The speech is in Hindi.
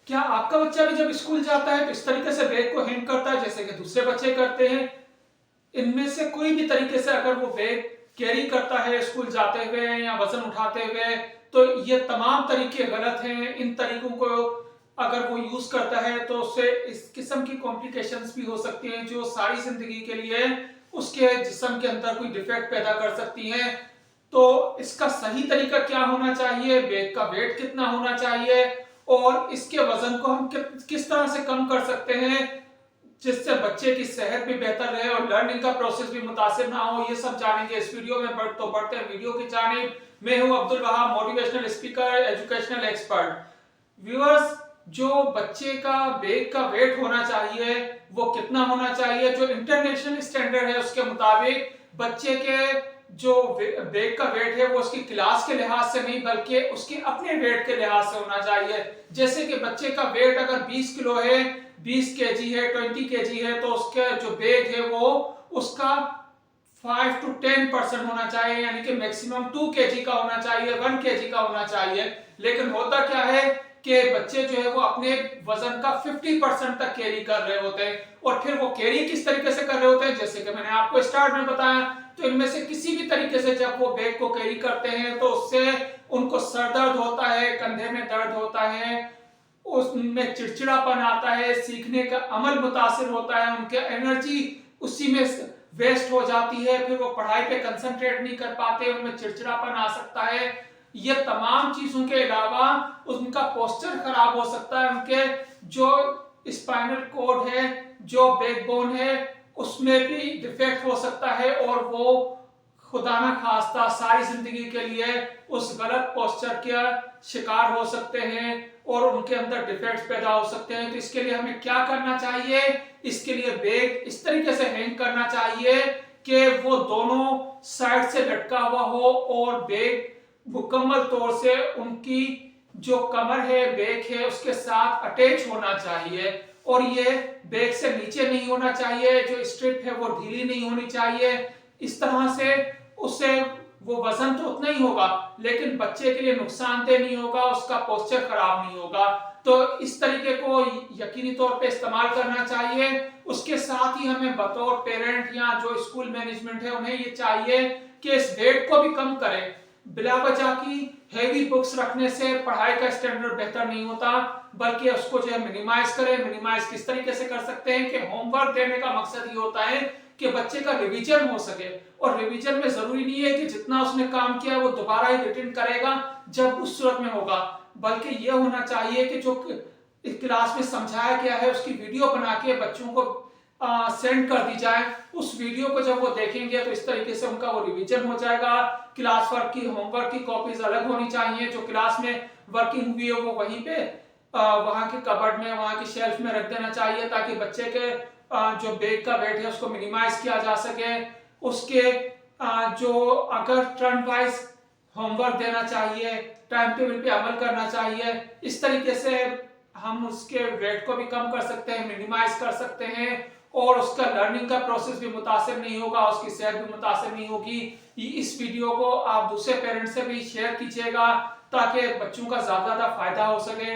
क्या आपका बच्चा भी जब स्कूल जाता है तो इस तरीके से बैग को हैंग करता है जैसे कि दूसरे बच्चे करते हैं? इनमें से कोई भी तरीके से अगर वो बैग कैरी करता है स्कूल जाते हुए या वजन उठाते हुए, तो ये तमाम तरीके गलत हैं। इन तरीकों को अगर वो यूज करता है तो उससे इस किस्म की कॉम्प्लिकेशंस भी हो सकती हैं जो सारी जिंदगी के लिए उसके जिस्म के अंदर कोई डिफेक्ट पैदा कर सकती हैं। तो इसका सही तरीका क्या होना चाहिए, बैग का वेट कितना होना चाहिए और इसके वजन को हम किस तरह से कम कर सकते हैं जिससे बच्चे की सेहत भी बेहतर रहे और लर्निंग का प्रोसेस भी मुतासिर ना हो, ये सब जानेंगे इस वीडियो में। तो बढ़ते हैं वीडियो की जानिब। मैं हूं Abdul Wahab, motivational speaker, educational expert. Viewers, जो बच्चे का बैग का वेट होना चाहिए वो कितना होना चाहिए, जो इंटरनेशनल स्टैंडर्ड है उसके मुताबिक बच्चे के जो बैग का वेट है वो उसकी क्लास के लिहाज से नहीं बल्कि उसके अपने वेट के लिहाज से होना चाहिए। जैसे कि बच्चे का वेट अगर 20 किलो है, 20 केजी है, 20 केजी है, तो उसका जो बैग है वो उसका 5 to 10% होना चाहिए, यानी कि मैक्सिमम 2 केजी का होना चाहिए, 1 केजी का होना चाहिए। लेकिन होता क्या है कि बच्चे जो है वो अपने वजन का 50% तक कैरी कर रहे होते हैं। और फिर वो कैरी किस तरीके से कर रहे होते हैं, जैसे कि मैंने आपको स्टार्ट में बताया, तो इनमें से किसी भी तरीके से जब वो बैग को कैरी करते हैं तो उससे उनको सर दर्द होता है, कंधे में दर्द होता है, उसमें चिड़चिड़ापन आता है, सीखने का अमल मुतासिर होता है, उनके एनर्जी उसी में वेस्ट हो जाती है, फिर वो पढ़ाई पे कंसंट्रेट नहीं कर पाते, उनमें चिड़चिड़ापन आ सकता है। ये तमाम चीजों के अलावा उनका पोस्चर खराब हो सकता है, उनके जो स्पाइनल कोड है, जो बैकबोन है, उसमें भी डिफेक्ट हो सकता है और वो खुदा ना खास्ता सारी जिंदगी के लिए उस गलत पोस्चर का शिकार हो सकते हैं और उनके अंदर डिफेक्ट्स पैदा हो सकते हैं। तो इसके लिए हमें क्या करना चाहिए, इसके लिए बैग इस तरीके से हैंग करना चाहिए कि वो दोनों साइड से लटका हुआ हो और बैग मुकम्मल तौर से उनकी जो कमर है, बैग है, उसके साथ अटैच होना चाहिए। और ये बैग से नीचे नहीं होना चाहिए, जो स्ट्रिप है वो ढीली नहीं होनी चाहिए। इस तरह से उससे वो वजन तो उतना ही होगा लेकिन बच्चे के लिए नुकसानदेह नहीं होगा, उसका पोस्चर खराब नहीं होगा। तो इस तरीके को यकीनी तौर पे इस्तेमाल करना चाहिए। उसके साथ ही हमें बतौर पेरेंट या जो स्कूल मैनेजमेंट है उन्हें ये चाहिए कि इस वेट को भी कम करें। बिला वजह की हैवी बुक्स रखने से पढ़ाई का स्टैंडर्ड बेहतर नहीं होता, बल्कि उसको जो है मिनिमाइज करें। मिनिमाइज किस तरीके से कर सकते हैं कि होमवर्क देने का मकसद ये होता है कि बच्चे का रिवीजन हो सके। और रिवीजन में जरूरी नहीं है कि जितना उसने काम किया वो दोबारा ही रिटर्न करेगा जब उस सूरत में होगा, बल्कि ये होना चाहिए कि जो क्लास में समझाया गया है उसकी वीडियो बना के बच्चों को सेंड कर दी जाए। उस वीडियो को जब वो देखेंगे तो इस तरीके से उनका वो रिवीजन हो जाएगा। क्लास वर्क की, होमवर्क की कॉपीज अलग होनी चाहिए, जो क्लास में वर्किंग हुई है वो वहीं पे वहां के कबर्ड में, वहां की शेल्फ में रख देना चाहिए ताकि बच्चे के जो बैग का वेट है उसको मिनिमाइज किया जा सके। उसके जो अगर टर्न वाइज होमवर्क देना चाहिए, टाइम टेबल पे अमल करना चाहिए। इस तरीके से हम उसके वेट को भी कम कर सकते हैं, मिनिमाइज कर सकते हैं और उसका लर्निंग का प्रोसेस भी मुतासिर नहीं होगा, उसकी सेहत भी मुतासिर नहीं होगी। इस वीडियो को आप दूसरे पेरेंट्स से भी शेयर कीजिएगा ताकि बच्चों का ज्यादा फायदा हो सके।